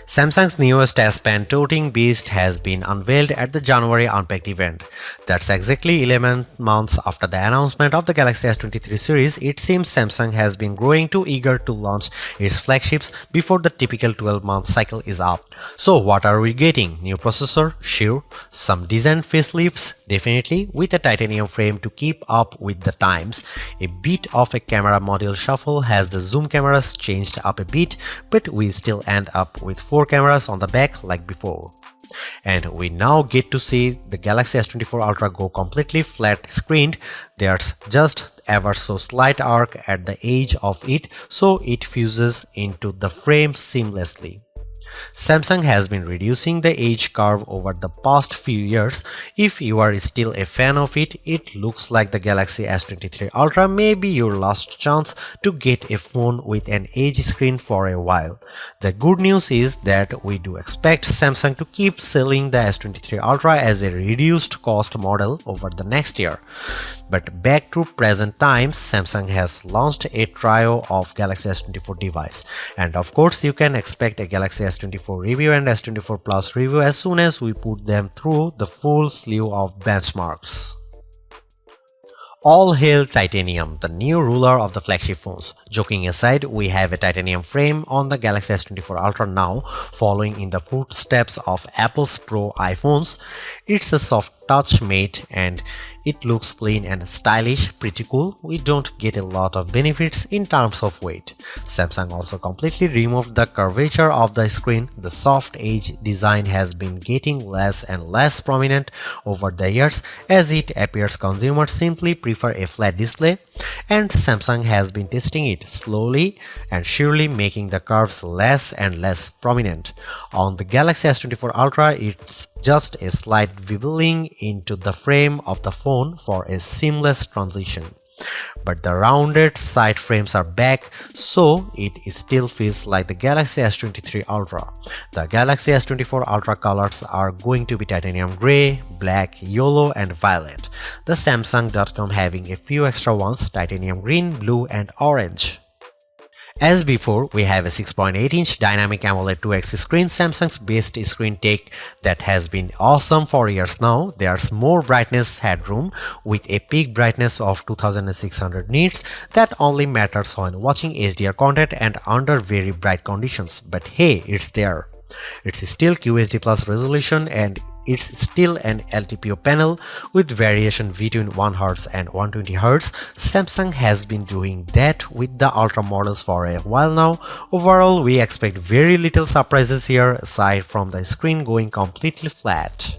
Samsung's newest S Pen toting beast has been unveiled at the January Unpacked event. That's exactly 11 months after the announcement of the Galaxy S23 series. It seems Samsung has been growing too eager to launch its flagships before the typical 12-month cycle is up. So what are we getting? New processor? Sure. Some decent facelifts? Definitely. With a titanium frame to keep up with the times. A bit of a camera module shuffle has the zoom cameras changed up a bit, but we still end up with 4 cameras on the back like before. And we now get to see the Galaxy S24 Ultra go completely flat screened. There's just ever so slight arc at the edge of it, so it fuses into the frame seamlessly. Samsung has been reducing the edge curve over the past few years. If you are still a fan of it, it looks like the Galaxy S23 Ultra may be your last chance to get a phone with an edge screen for a while. The good news is that we do expect Samsung to keep selling the S23 Ultra as a reduced cost model over the next year. But back to present times, Samsung has launched a trio of Galaxy S24 device, and of course you can expect a Galaxy S24 review and S24 Plus review as soon as we put them through the full slew of benchmarks. All hail titanium, the new ruler of the flagship phones. Joking aside, we have a titanium frame on the Galaxy S24 Ultra now, following in the footsteps of Apple's Pro iPhones. It's a soft touch mate and it looks clean and stylish, pretty cool. We don't get a lot of benefits in terms of weight. Samsung also completely removed the curvature of the screen. The soft edge design has been getting less and less prominent over the years as it appears consumers simply prefer a flat display, and Samsung has been testing it slowly and surely, making the curves less and less prominent. On the Galaxy S24 Ultra, it's just a slight wiggling into the frame of the phone for a seamless transition. But the rounded side frames are back, so it still feels like the Galaxy S23 Ultra. The Galaxy S24 Ultra colors are going to be titanium gray, black, yellow and violet. The Samsung.com having a few extra ones: titanium green, blue and orange. As before, we have a 6.8-inch dynamic AMOLED 2X screen, Samsung's best screen tech that has been awesome for years now. There's more brightness headroom with a peak brightness of 2600 nits that only matters when watching HDR content and under very bright conditions. But hey, it's there. It's still QHD plus resolution and it's still an LTPO panel with variation between 1Hz and 120Hz. Samsung has been doing that with the Ultra models for a while now. Overall, we expect very little surprises here aside from the screen going completely flat.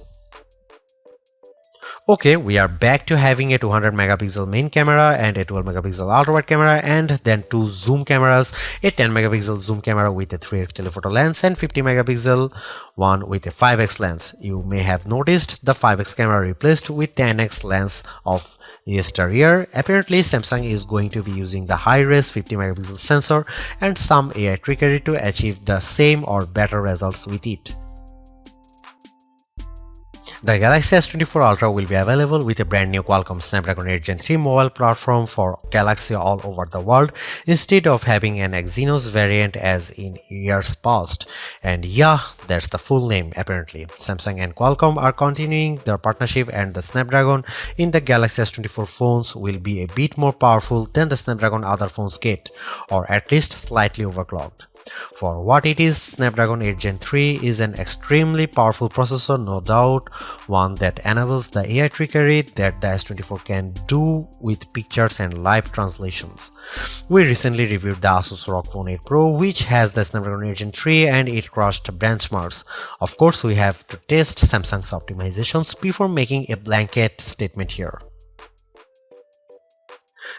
Okay, we are back to having a 200 megapixel main camera and a 12 megapixel ultra-wide camera, and then 2 zoom cameras, a 10 megapixel zoom camera with a 3x telephoto lens and 50 megapixel one with a 5x lens. You may have noticed the 5x camera replaced with 10x lens of yesteryear. Apparently, Samsung is going to be using the high-res 50 megapixel sensor and some AI trickery to achieve the same or better results with it. The Galaxy S24 Ultra will be available with a brand new Qualcomm Snapdragon 8 Gen 3 mobile platform for Galaxy all over the world instead of having an Exynos variant as in years past. And yeah, that's the full name apparently. Samsung and Qualcomm are continuing their partnership, and the Snapdragon in the Galaxy S24 phones will be a bit more powerful than the Snapdragon other phones get, or at least slightly overclocked. For what it is, Snapdragon 8 Gen 3 is an extremely powerful processor, no doubt, one that enables the AI trickery that the S24 can do with pictures and live translations. We recently reviewed the Asus ROG Phone 8 Pro, which has the Snapdragon 8 Gen 3, and it crushed benchmarks. Of course, we have to test Samsung's optimizations before making a blanket statement here.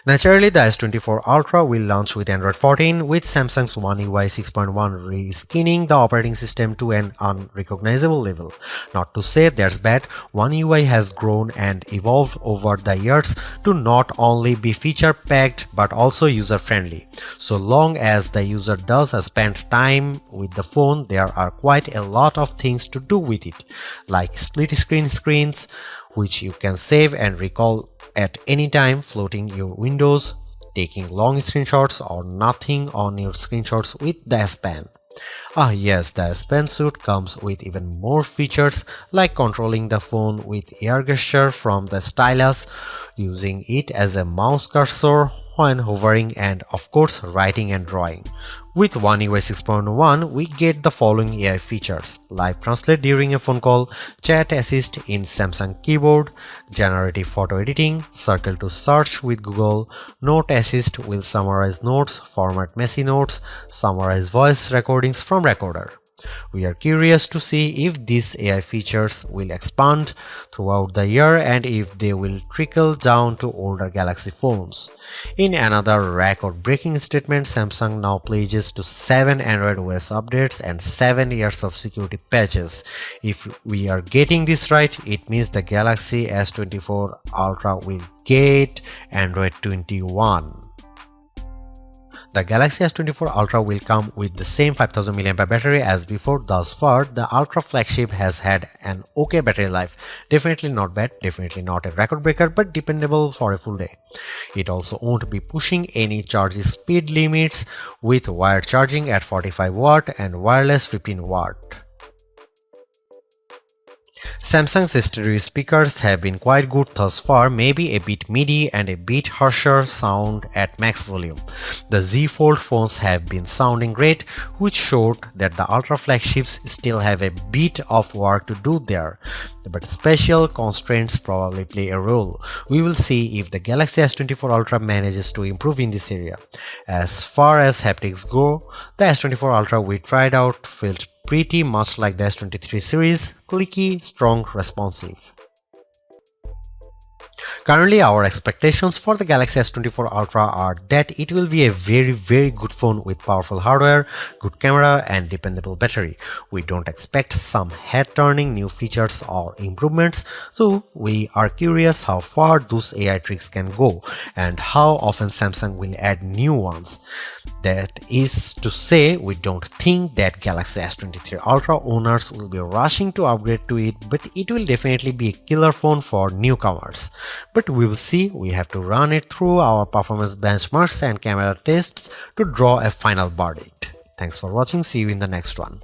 Naturally, the S24 Ultra will launch with Android 14, with Samsung's One UI 6.1 reskinning the operating system to an unrecognizable level. Not to say that's bad, One UI has grown and evolved over the years to not only be feature-packed but also user-friendly. So long as the user does spend time with the phone, there are quite a lot of things to do with it, like split-screen screens, which you can save and recall at any time, floating your windows, taking long screenshots or nothing on your screenshots with the S Pen. Ah yes, the S Pen suit comes with even more features like controlling the phone with air gesture from the stylus, using it as a mouse cursor when hovering, and of course writing and drawing. With One UI 6.1, we get the following AI features: Live Translate during a phone call, Chat Assist in Samsung Keyboard, Generative Photo Editing, Circle to Search with Google, Note Assist will summarize notes, format messy notes, summarize voice recordings from Recorder. We are curious to see if these AI features will expand throughout the year and if they will trickle down to older Galaxy phones. In another record-breaking statement, Samsung now pledges to 7 Android OS updates and 7 years of security patches. If we are getting this right, it means the Galaxy S24 Ultra will get Android 21. The Galaxy S24 Ultra will come with the same 5000 mAh battery as before. Thus far, the Ultra flagship has had an okay battery life. Definitely not bad, definitely not a record breaker, but dependable for a full day. It also won't be pushing any charge speed limits, with wired charging at 45 watt and wireless 15 watt. Samsung's stereo speakers have been quite good thus far, maybe a bit MIDI and a bit harsher sound at max volume. The Z Fold phones have been sounding great, which showed that the Ultra flagships still have a bit of work to do there. But special constraints probably play a role. We will see if the Galaxy S24 Ultra manages to improve in this area. As far as haptics go, the S24 Ultra we tried out felt pretty much like the S23 series, clicky, strong, responsive. Currently, our expectations for the Galaxy S24 Ultra are that it will be a very good phone with powerful hardware, good camera and dependable battery. We don't expect some head-turning new features or improvements, so we are curious how far those AI tricks can go and how often Samsung will add new ones. That is to say, we don't think that Galaxy S23 Ultra owners will be rushing to upgrade to it, but it will definitely be a killer phone for newcomers. But we will see. We have to run it through our performance benchmarks and camera tests to draw a final verdict. Thanks for watching. See you in the next one.